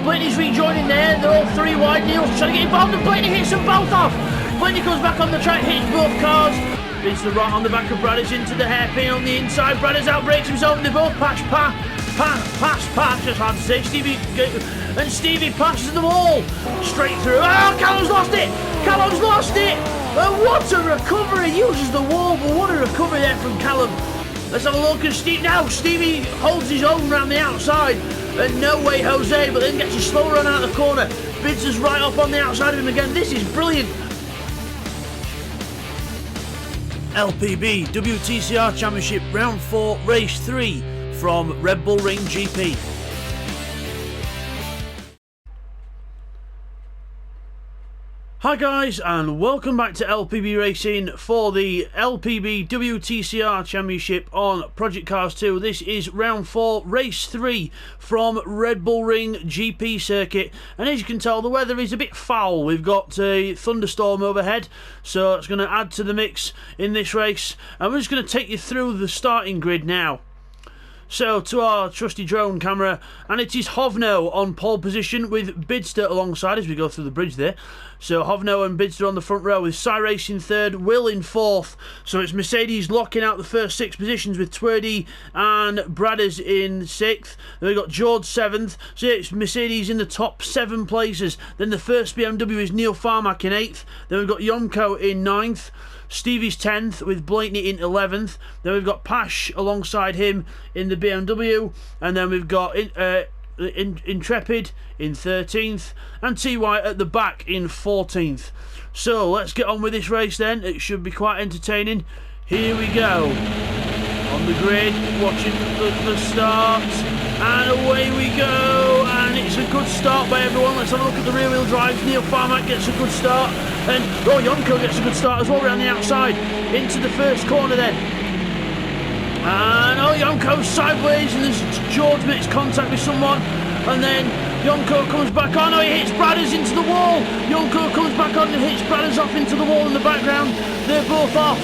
Blaney's rejoining there, they're all three wide. Neil's trying to get involved and Blaney hits them both off. Blaney goes back on the track, hits both cars. It's the right on the back of Bradders into the hairpin on the inside. Bradders outbreaks himself, they both pass, just hard to say. Stevie passes the wall straight through. Oh, Callum's lost it! Callum's lost it! What a recovery! He uses the wall, but what a recovery there from Callum. Let's have a look at Steve. Now Stevie holds his own around the outside. And no way Jose, but then gets a slow run out of the corner. Bids us right up on the outside of him again. This is brilliant. LPB WTCR Championship Round 4 Race 3 from Red Bull Ring GP. Hi guys, and welcome back to LPB Racing for the LPB WTCR Championship on Project Cars 2. This is round 4, race 3 from Red Bull Ring GP circuit. And as you can tell, the weather is a bit foul. We've got a thunderstorm overhead, so it's going to add to the mix in this race. And we're just going to take you through the starting grid now. So to our trusty drone camera, and it is Hovno on pole position with Bidster alongside as we go through the bridge there. So Hovno and Bidster on the front row with Cyrace in third, Will in fourth. So it's Mercedes locking out the first 6 positions with Twerdy and Bradders in 6th. Then we've got George 7th. So it's Mercedes in the top 7 places. Then the first BMW is Neil Farmack in 8th. Then we've got Yomko in 9th. Stevie's 10th with Blakeney in 11th. Then we've got Pash alongside him in the BMW. And then we've got Intrepid in 13th. And TY at the back in 14th. So let's get on with this race then. It should be quite entertaining. Here we go. On the grid, watching the start. And away we go. And it's a good start by everyone. Let's have a look at the rear wheel drive. Neil Farmack gets a good start. And Yonko gets a good start as well around the outside. Into the first corner then. And Yonko's sideways and there's George makes contact with someone. And then Yonko comes back on. He hits Bradders into the wall. Yonko comes back on and hits Bradders off into the wall in the background. They're both off.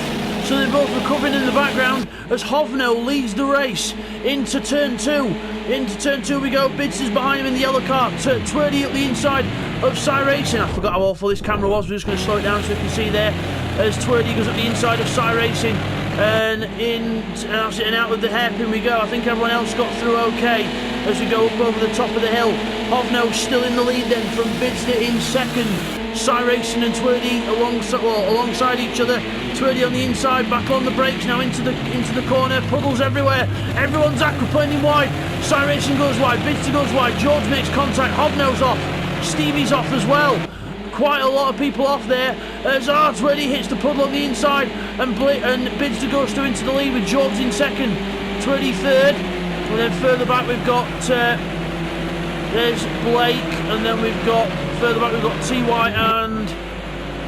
So they're both recovering in the background as Hovno leads the race into turn 2. Into turn 2 we go. Bidster's behind him in the yellow car. Twerdy at the inside of Cyracing. I forgot how awful this camera was. We're just going to slow it down so you can see there as Twerdy goes up the inside of Cyracing. And out with the hairpin we go. I think everyone else got through okay as we go up over the top of the hill. Hovno still in the lead then from Bidster in second. Cyracing and Twerdy alongside each other. Twerdy on the inside, back on the brakes now into the corner. Puddles everywhere. Everyone's aquaplaning wide. Cyracing goes wide. Bidster goes wide. George makes contact. Hovno's off. Stevie's off as well. Quite a lot of people off there as Twerdy hits the puddle on the inside and Bidster goes through into the lead with George in second. Twerdy third. And then further back we've got there's Blake, and then we've got further back we've got TY and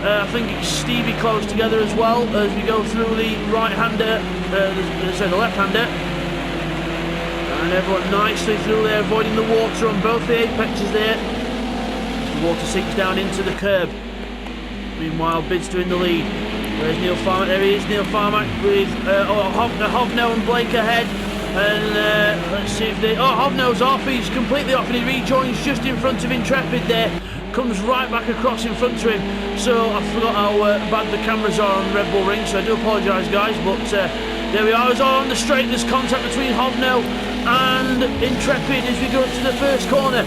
I think it's Stevie close together as well as we go through the right-hander, the left-hander, and everyone nicely through there, avoiding the water on both the apexes there. The water sinks down into the curb. Meanwhile, Bidster in the lead. Where's Neil Farmack? There he is, Neil Farmack with Hovno and Blake ahead. And let's see if Hovno's off. He's completely off and he rejoins just in front of Intrepid there. Comes right back across in front of him. So I forgot how bad the cameras are on the Red Bull Ring, so I do apologise guys, but there we are. It's all on the straight. There's contact between Hovno and Intrepid as we go to the first corner.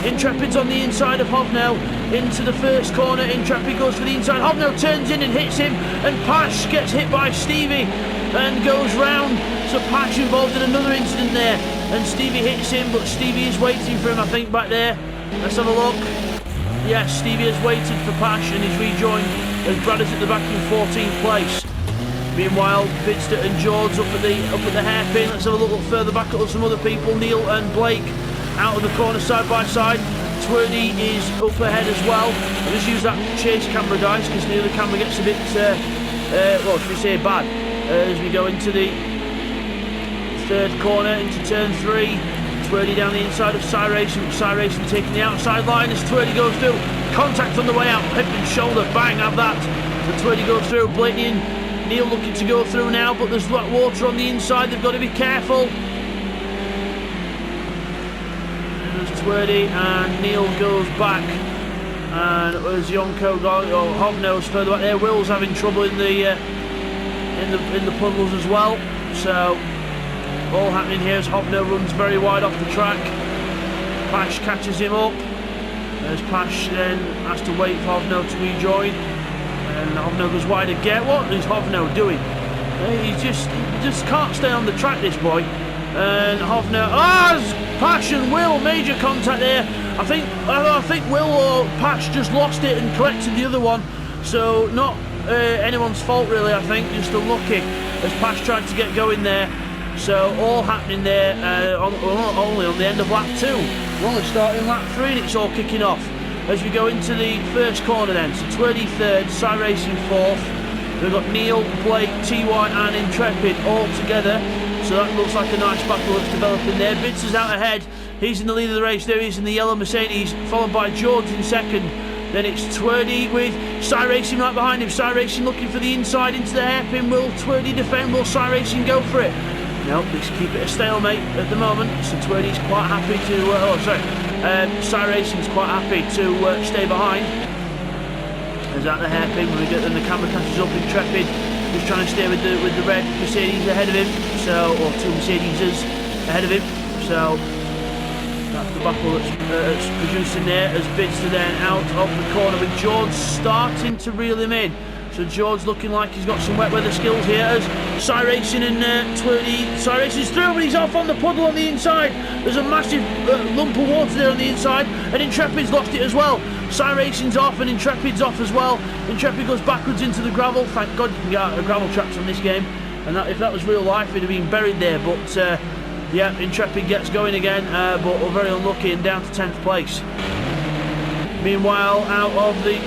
Intrepid's on the inside of Hovno into the first corner. Intrepid goes for the inside. Hovno turns in and hits him, and Pash gets hit by Stevie and goes round. So Pash involved in another incident there, and Stevie hits him, but Stevie is waiting for him, I think, back there. Let's have a look. Yes, Stevie has waited for Pash and he's rejoined as Bradders at the back in 14th place. Meanwhile, Bidster and George up at the hairpin. Let's have a look further back at some other people. Neil and Blake out of the corner side by side. Twerdy is up ahead as well. I'll just use that chase camera, guys, because the other camera gets a bit, well, should we say bad, as we go into the third corner, into turn 3. Twerdy down the inside of Cyracing. Cyracing taking the outside line as Twerdy goes through. Contact on the way out, hip and shoulder, bang, have that. So Twerdy goes through. Blakeney and Neil looking to go through now, but there's water on the inside. They've got to be careful. there's Twerdy, and Neil goes back. And as Yonko got, or Hovno's further back there, Will's having trouble in the puddles as well. So all happening here as Hovno runs very wide off the track. Pash catches him up. As Pash then has to wait for Hovno to rejoin. And Hovno goes wide again. What is Hovno doing? He just can't stay on the track, this boy. And Hovno, Pash and Will, major contact there. I think Will or Pash just lost it and collected the other one. So not anyone's fault really, I think, just unlucky as Pash tried to get going there. So all happening there only on the end of lap 2. We're only starting lap 3 and it's all kicking off. As we go into the first corner then, so Twerdy third, Cy Racing fourth. We've got Neil, Blake, TY and Intrepid all together. So that looks like a nice battle that's developing there. Bits is out ahead. He's in the lead of the race there. He's in the yellow Mercedes, followed by George in second. Then it's Twerdy with Cy Racing right behind him. Cy Racing looking for the inside into the hairpin. Will Twerdy defend? Will Cy Racing go for it? No, let's keep it a stalemate at the moment. So Twerdy's quite happy to... Cy Racing's quite happy to stay behind. As at the hairpin, when we get then the camera catches up, Intrepid just trying to stay with the red Mercedes ahead of him. So, or two Mercedeses ahead of him. So that's the battle that's producing there as Bidster then out of the corner with George starting to reel him in. So George looking like he's got some wet weather skills here as Cy Racing and Twerdy. Cy Racing's through, but he's off on the puddle on the inside. There's a massive lump of water there on the inside, and Intrepid's lost it as well. Cy Racing's off and Intrepid's off as well. Intrepid goes backwards into the gravel. Thank God you can get out of gravel tracks on this game. And that, if that was real life, he'd have been buried there. But yeah, Intrepid gets going again, but we're very unlucky and down to 10th place. Meanwhile, out of the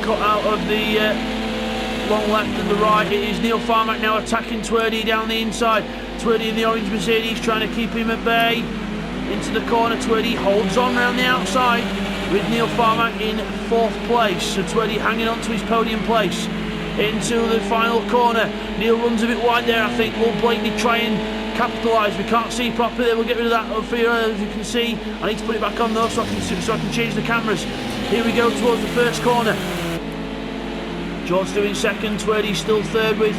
long left and the right, it is Neil Farmack now attacking Twerdy down the inside. Twerdy in the orange Mercedes trying to keep him at bay. Into the corner, Twerdy holds on round the outside with Neil Farmack in 4th place. So Twerdy hanging on to his podium place. Into the final corner, Neil runs a bit wide there. I think will Blakeney try and capitalise. We can't see properly there. We'll get rid of that for you, as you can see. I need to put it back on though so I can change the cameras. Here we go towards the first corner. George doing second, Twerdy still third with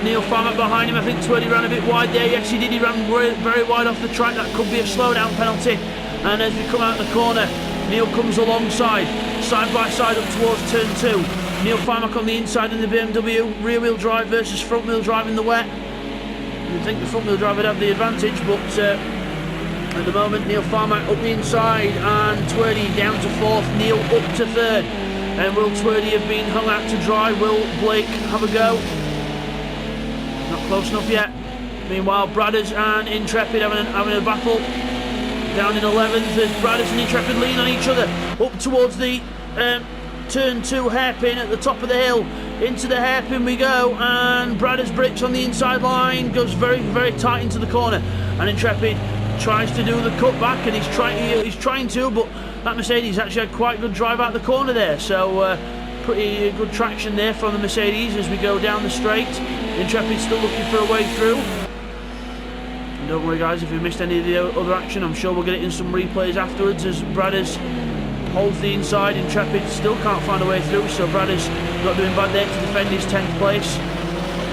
Neil Farmack behind him. I think Twerdy ran a bit wide there. Yes, he did. He ran very wide off the track. That could be a slowdown penalty. And as we come out the corner, Neil comes alongside, side by side up towards turn 2. Neil Farmack on the inside in the BMW, rear wheel drive versus front wheel drive in the wet. You'd think the front wheel drive would have the advantage, but at the moment Neil Farmack up the inside and Twerdy down to 4th, Neil up to 3rd. And will Twerdy have been hung out to dry? Will Blake have a go? Not close enough yet. Meanwhile, Bradders and Intrepid having a battle. Down in 11th as Bradders and Intrepid lean on each other. Up towards the turn 2 hairpin at the top of the hill. Into the hairpin we go, and Bradders bricks on the inside line, goes very tight into the corner. And Intrepid tries to do the cutback, and he's trying to, but that Mercedes actually had quite good drive out the corner there. So pretty good traction there from the Mercedes as we go down the straight. Intrepid still looking for a way through. And don't worry guys, if you missed any of the other action, I'm sure we'll get it in some replays afterwards as Bradders holds the inside. Intrepid still can't find a way through, so Bradders not doing bad there to defend his 10th place.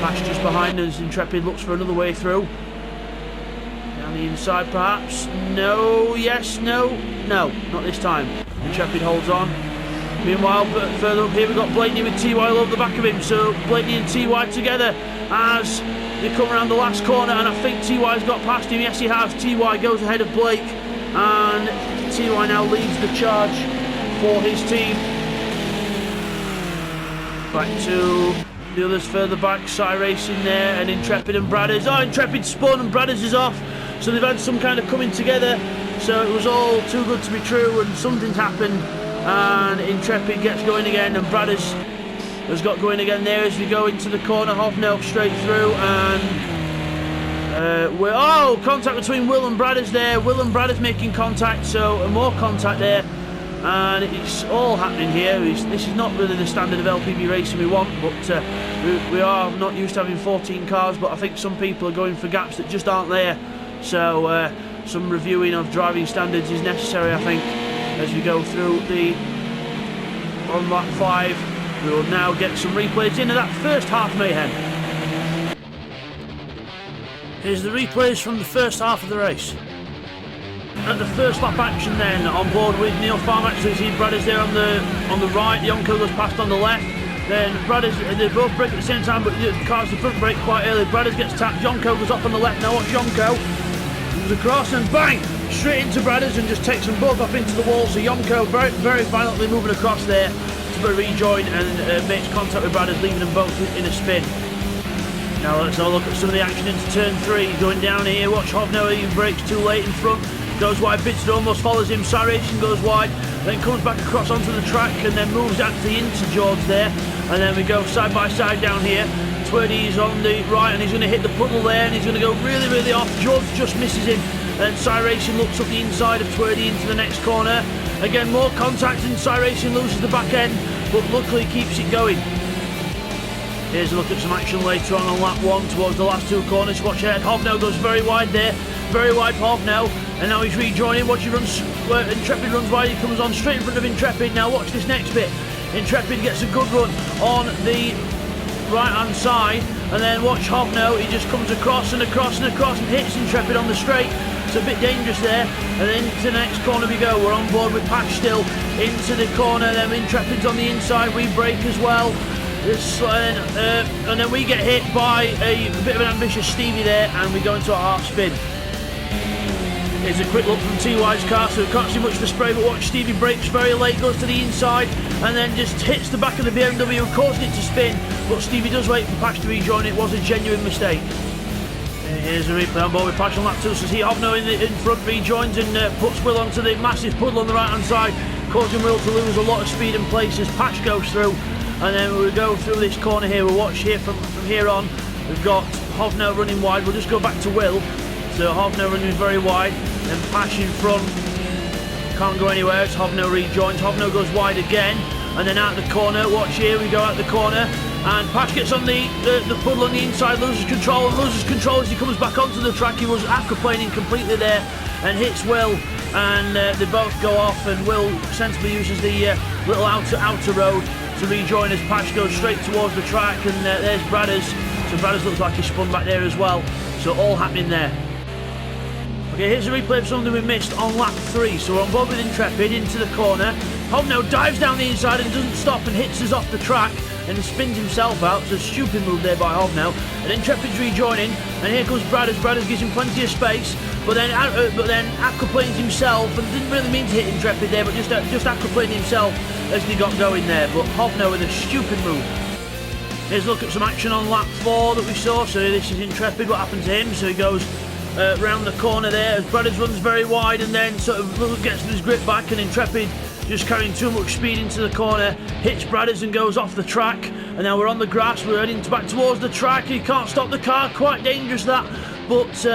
Pash just behind as Intrepid looks for another way through. Down the inside perhaps. No, yes, no, not this time. Intrepid holds on. Meanwhile, further up here we've got Blakeney with TY all over the back of him. So Blakeney and TY together as they come around the last corner, and I think TY's got past him. Yes, he has. TY goes ahead of Blake, and TY now leads the charge for his team. Back to the others further back. Cy Racing there, and Intrepid and Bradders. Oh, Intrepid spun and Bradders is off. So they've had some kind of coming together. So it was all too good to be true, and something's happened. And Intrepid gets going again, and Bradders has got going again there as we go into the corner. Hovno straight through, and contact between Will and Bradders there. Will and Bradders making contact, so more contact there, and it's all happening here. This is not really the standard of LPB racing we want, but we are not used to having 14 cars, but I think some people are going for gaps that just aren't there. So some reviewing of driving standards is necessary, I think, as we go through the on lap 5. We will now get some replays into that first half mayhem. Here's the replays from the first half of the race. At the first lap action then, on board with Neil Farmack, so you see Brad is there on the right, Jonko goes past on the left, then Bradders, they both brake at the same time, but the cars the front brake quite early. Bradders gets tapped, Jonko goes off on the left, now watch Jonko, comes across and bang, straight into Bradders and just takes them both off into the wall, so Jonko very, very violently moving across there to rejoin and makes contact with Bradders, leaving them both in a spin. Now let's have a look at some of the action into turn 3, going down here, watch Hovno, he brakes too late in front, goes wide, Bitster almost follows him, Cyration goes wide, then comes back across onto the track and then moves actually into George there, and then we go side by side down here. Twerdy is on the right and he's going to hit the puddle there and he's going to go really, really off. George just misses him and Cyration looks up the inside of Twerdy into the next corner. Again, more contact and Cyration loses the back end, but luckily keeps it going. Here's a look at some action later on lap 1 towards the last 2 corners. Watch ahead, Hovno goes very wide there, very wide for Hovno, and now he's rejoining. Watch, he runs, Intrepid runs wide, he comes on straight in front of Intrepid. Now watch this next bit, Intrepid gets a good run on the right hand side, and then watch Hovno, he just comes across and across and across and hits Intrepid on the straight. It's a bit dangerous there, and then into the next corner we go. We're on board with Patch still, into the corner, then Intrepid's on the inside, we brake as well. And then we get hit by a bit of an ambitious Stevie there and we go into a half spin. Here's a quick look from TY's car, so we can't see much of the spray, but watch Stevie brakes very late, goes to the inside and then just hits the back of the BMW, causing it to spin, but Stevie does wait for Patch to rejoin. It was a genuine mistake. Here's a replay on board with Patch on lap 2, so see Hovno in front rejoins and puts Will onto the massive puddle on the right hand side, causing Will to lose a lot of speed and pace as Patch goes through. And then we go through this corner here, we'll watch here from here on, we've got Hovno running wide, we'll just go back to Will, so Hovno running very wide, then Patch in front, can't go anywhere, it's Hovno rejoins, Hovno goes wide again, and then out the corner, watch here, we go out the corner, and Patch gets on the puddle on the inside, loses control as he comes back onto the track. He was aquaplaning completely there, and hits Will, and they both go off, and Will sensibly uses the little outer road to rejoin as Patch goes straight towards the track, and there's Bradders, so Bradders looks like he spun back there as well, so all happening there. Okay, here's a replay of something we missed on lap 3, so we're on board with Intrepid into the corner, Hovno dives down the inside and doesn't stop and hits us off the track and spins himself out, so a stupid move there by Hovno, and Intrepid's rejoining, and here comes Bradders, Bradders gives him plenty of space, but then aquaplanes himself, and didn't really mean to hit Intrepid there, but just aquaplaned himself as he got going there, but Hovno with a stupid move. Here's a look at some action on lap 4 that we saw, so this is Intrepid, what happened to him, so he goes round the corner there as Bradders runs very wide and then sort of gets his grip back, and Intrepid just carrying too much speed into the corner, hits Bradders and goes off the track, and now we're on the grass, we're heading back towards the track, he can't stop the car, quite dangerous that, but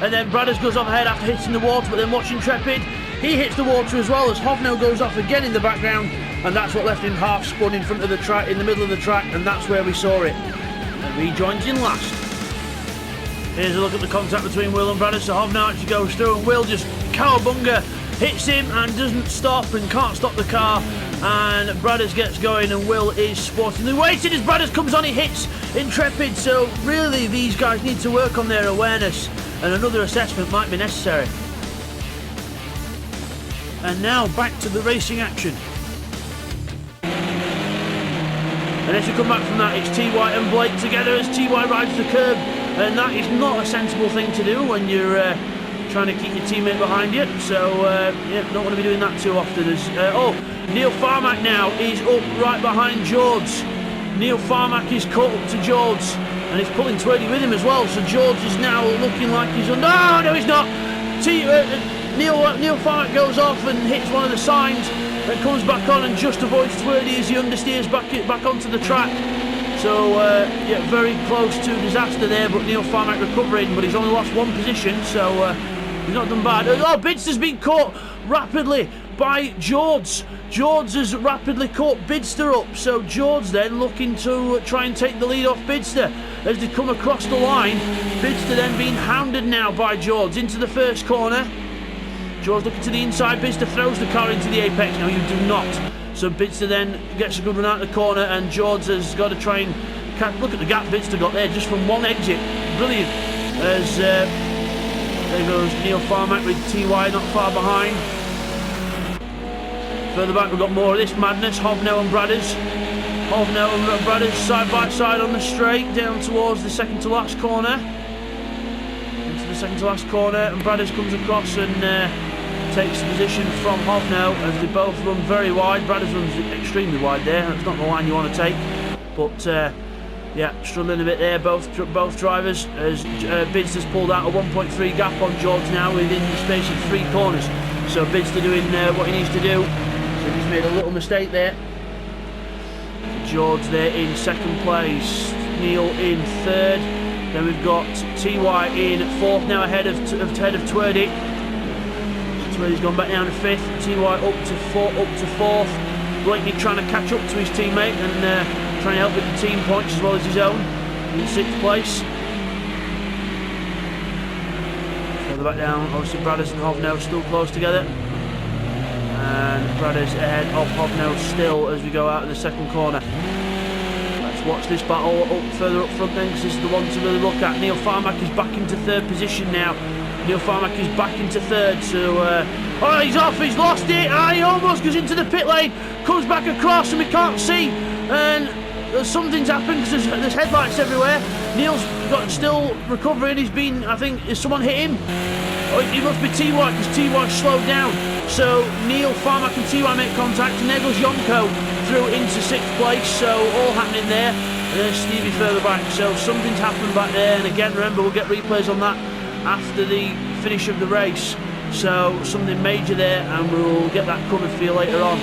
and then Bradders goes off ahead after hitting the water, but then watch Intrepid, he hits the water as well as Hovno goes off again in the background, and that's what left him half spun in front of the track, in the middle of the track, and that's where we saw it, and rejoins in last. Here's a look at the contact between Will and Bradders, so Hovno actually goes through and Will just cowabunga hits him and doesn't stop and can't stop the car, and Bradders gets going and Will is sportingly waiting as Bradders comes on, he hits Intrepid, so really these guys need to work on their awareness and another assessment might be necessary. And now back to the racing action. And as you come back from that, it's TY and Blake together as TY rides the curb, and that is not a sensible thing to do when you're trying to keep your teammate behind you, so yeah, don't want to be doing that too often. As Neil Farmack now is up right behind George. Neil Farmack is caught up to George and he's pulling Twerdy with him as well, so George is now looking like he's under. No, he's not. Neil Farmack goes off and hits one of the signs and comes back on and just avoids Twerdy as he understeers back onto the track. So yeah, very close to disaster there, but Neil Farmack recovering, but he's only lost one position, so he's not done bad. Oh, Bidster's been caught rapidly by George. George has rapidly caught Bidster up, so George then looking to try and take the lead off Bidster as they come across the line. Bidster then being hounded now by George into the first corner. George looking to the inside, Bidster throws the car into the apex. No, you do not. So Bidster then gets a good run out of the corner, and George has got to try and look at the gap Bidster got there just from one exit. Brilliant. As there goes Neil Farmack with TY not far behind. Further back we've got more of this madness. Hovnell and Bradders. Hovnell and Bradders side by side on the straight down towards the second to last corner. Into the second to last corner, and Bradders comes across and takes the position from Hovnell as they both run very wide. Bradders runs extremely wide there. That's not the line you want to take, but yeah, struggling a bit there, both drivers, as Bidster's pulled out a 1.3 gap on George now within the space of 3 corners. So Bidster doing what he needs to do. So he's made a little mistake there. George there in second place, Neil in third. Then we've got TY in fourth now, ahead of Twerdy. Twerdy's gone back down to fifth. TY up to fourth. Blakeney trying to catch up to his teammate and trying to help with the team points as well as his own in sixth place. Further back down, obviously Bradders and Hovnell still close together, and Bradders ahead of Hovnell still as we go out of the second corner. Let's watch this battle further up front then, because this is the one to really look at. Neil Farmack is back into third position now. Neil Farmack is back into third, so oh, he's off, he's lost it. He almost goes into the pit lane, comes back across and we can't see, and something's happened because there's headlights everywhere. Neil's still recovering. He's been, I think, is someone hit him? Oh, it must be TY, because TY slowed down. So Neil Farmack and TY make contact. Negles Yonko through into sixth place. So all happening there. And then Stevie further back. So something's happened back there. And again, remember, we'll get replays on that after the finish of the race. So something major there, and we'll get that covered for you later on.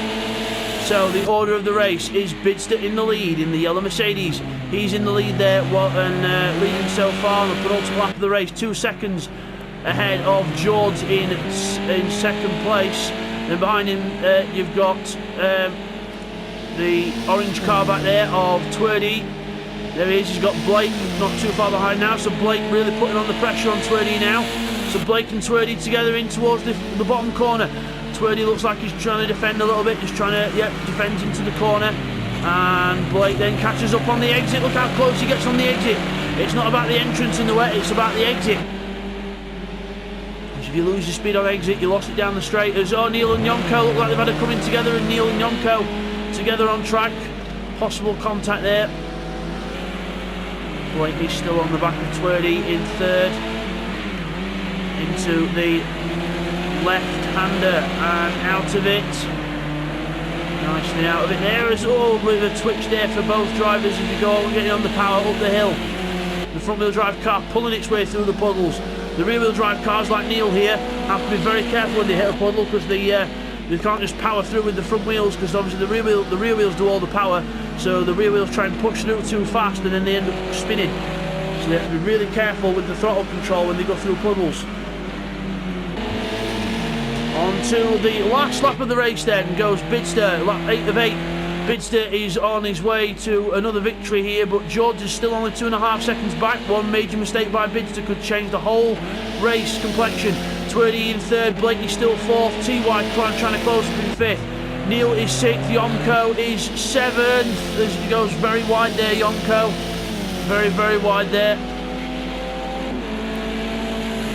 So the order of the race is Bidster in the lead in the yellow Mercedes. He's in the lead there and leading so far on the penultimate lap of the race, 2 seconds ahead of George in second place. Then behind him you've got the orange car back there of Twerdy. There he is, he's got Blake not too far behind now, so Blake really putting on the pressure on Twerdy now. So Blake and Twerdy together in towards the bottom corner. Twerdy looks like he's trying to defend a little bit, just trying to, defend into the corner. And Blake then catches up on the exit. Look how close he gets on the exit. It's not about the entrance in the wet, it's about the exit. If you lose your speed on exit, you lost it down the straight. As Neil and Yonko look like they've had a coming together, and Neil and Yonko together on track. Possible contact there. Blake is still on the back of Twerdy in third. Into the left-hander and out of it. Nicely out of it there, as with a twitch there for both drivers as we go getting on the power up the hill. The front-wheel drive car pulling its way through the puddles. The rear-wheel drive cars like Neil here have to be very careful when they hit a puddle, because they can't just power through with the front wheels, because obviously the rear wheels do all the power, so the rear wheels try and push through too fast and then they end up spinning. So they have to be really careful with the throttle control when they go through puddles. On to the last lap of the race then goes Bidster, lap 8 of 8. Bidster is on his way to another victory here, but George is still only 2.5 seconds back. One major mistake by Bidster could change the whole race complexion. Twerdy in third, Blakeney still fourth, TY trying to close up in fifth. Neil is sixth, Yonko is seventh. As he goes very wide there, Yonko. Very, very wide there.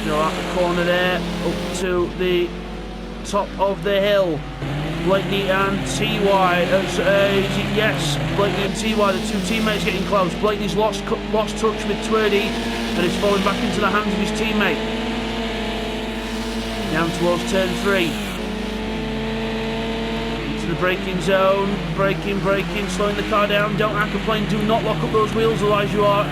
Go out the corner there, up to the top of the hill. Blakeney and TY, yes, Blakeney and TY, the two teammates getting close. Blakeney's lost touch with Twerdy and is falling back into the hands of his teammate. Down towards turn 3. Into the braking zone, braking, slowing the car down. Don't aquaplane, do not lock up those wheels, otherwise you are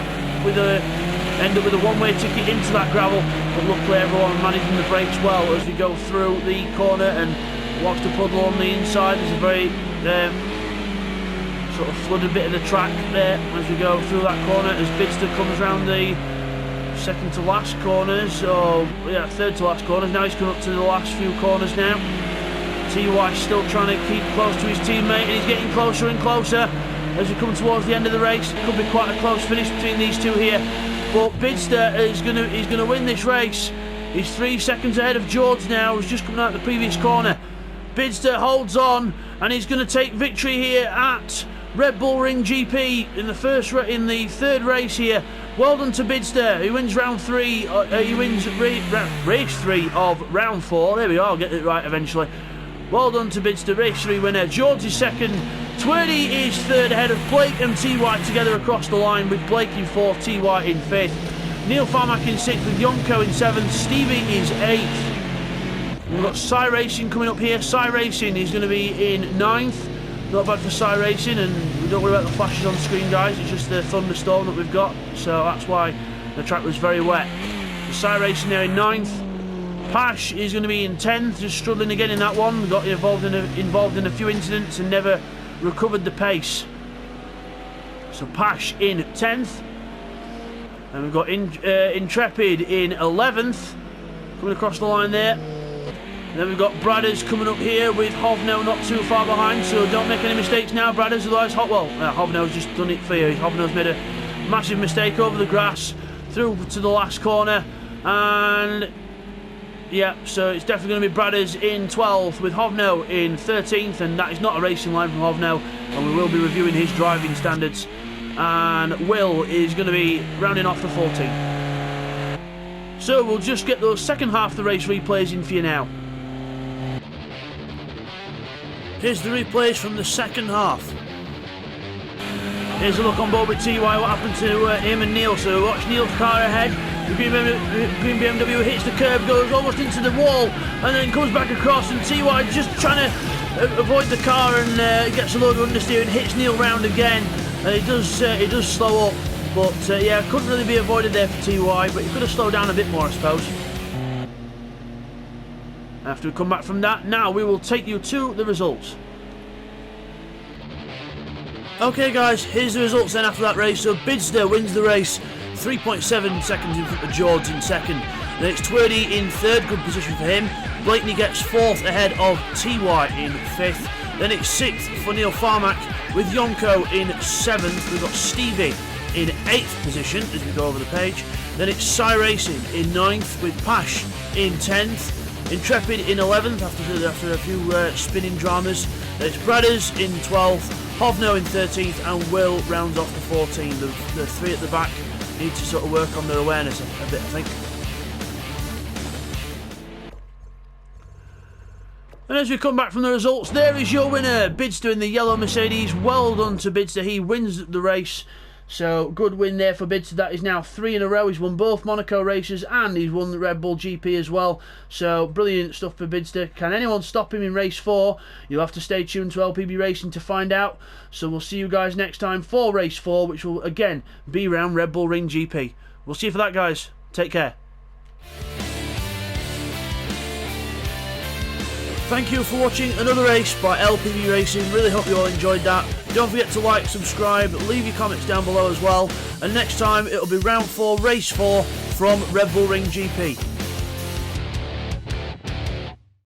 end up with a one-way ticket into that gravel. But luckily everyone managing the brakes well as we go through the corner and watch the puddle on the inside. There's a very sort of flooded bit of the track there as we go through that corner, as Bidster comes round the second to last corners, or third to last corners. Now he's come up to the last few corners now. TY still trying to keep close to his teammate, and he's getting closer and closer as we come towards the end of the race. It could be quite a close finish between these two here, but Bidster is gonna win this race. He's 3 seconds ahead of George now, who's just coming out of the previous corner. Bidster holds on, and he's going to take victory here at Red Bull Ring GP in the third race here. Well done to Bidster. He wins round 3. He wins race 3 of round 4. There we are. I'll get it right eventually. Well done to Bidster, race 3 winner. George is second. Twirdy is third ahead of Blake and TY together across the line, with Blake in 4th, TY in 5th. Neil Farmack in 6th with Yonko in 7th. Stevie is 8th. We've got Cy Racing coming up here. Cy Racing is going to be in 9th. Not bad for Cy Racing, and we don't worry about the flashes on screen, guys. It's just the thunderstorm that we've got, so that's why the track was very wet. So Cy Racing there in 9th. Pash is going to be in 10th, just struggling again in that one. Got involved in a few incidents and never recovered the pace. So Pash in 10th. And we've got Intrepid in 11th. Coming across the line there. And then we've got Bradders coming up here with Hovno not too far behind, so don't make any mistakes now, Bradders, otherwise Hovno's just done it for you. Hovno's made a massive mistake over the grass, through to the last corner, and yeah, so it's definitely going to be Bradders in 12th with Hovno in 13th, and that is not a racing line from Hovno, and we will be reviewing his driving standards. And Will is going to be rounding off the 14th. So we'll just get those second half of the race replays in for you now. Here's the replays from the second half. Here's a look on board with TY, what happened to him and Neil. So watch Neil's car ahead. The green BMW hits the curb, goes almost into the wall, and then comes back across, and TY just trying to avoid the car, and gets a load of understeer and hits Neil round again. And it does slow up, but yeah, couldn't really be avoided there for TY, but he could have slowed down a bit more, I suppose. After we come back from that, now we will take you to the results. Okay guys, here's the results then after that race. So Bidster wins the race, 3.7 seconds in front of George in second. Then it's Twirdy in third, good position for him. Blakeney gets 4th ahead of TY in 5th. Then it's 6th for Neil Farmack with Yonko in 7th. We've got Stevie in 8th position as we go over the page. Then it's Cy Racing in 9th with Pash in 10th. Intrepid in 11th after a few spinning dramas. Then it's Bradders in 12th. Hovno in 13th, and Will rounds off the 14th. The three at the back need to sort of work on their awareness a bit, I think. And as we come back from the results, there is your winner, Bidster in the yellow Mercedes. Well done to Bidster, he wins the race. So good win there for Bidster. That is now 3 in a row. He's won both Monaco races and he's won the Red Bull GP as well. So brilliant stuff for Bidster. Can anyone stop him in race 4? You'll have to stay tuned to LPB Racing to find out. So we'll see you guys next time for race 4, which will again be around Red Bull Ring GP. We'll see you for that, guys. Take care. Thank you for watching another race by LPB Racing. Really hope you all enjoyed that. Don't forget to like, subscribe, leave your comments down below as well. And next time it'll be round 4, race 4 from Red Bull Ring GP.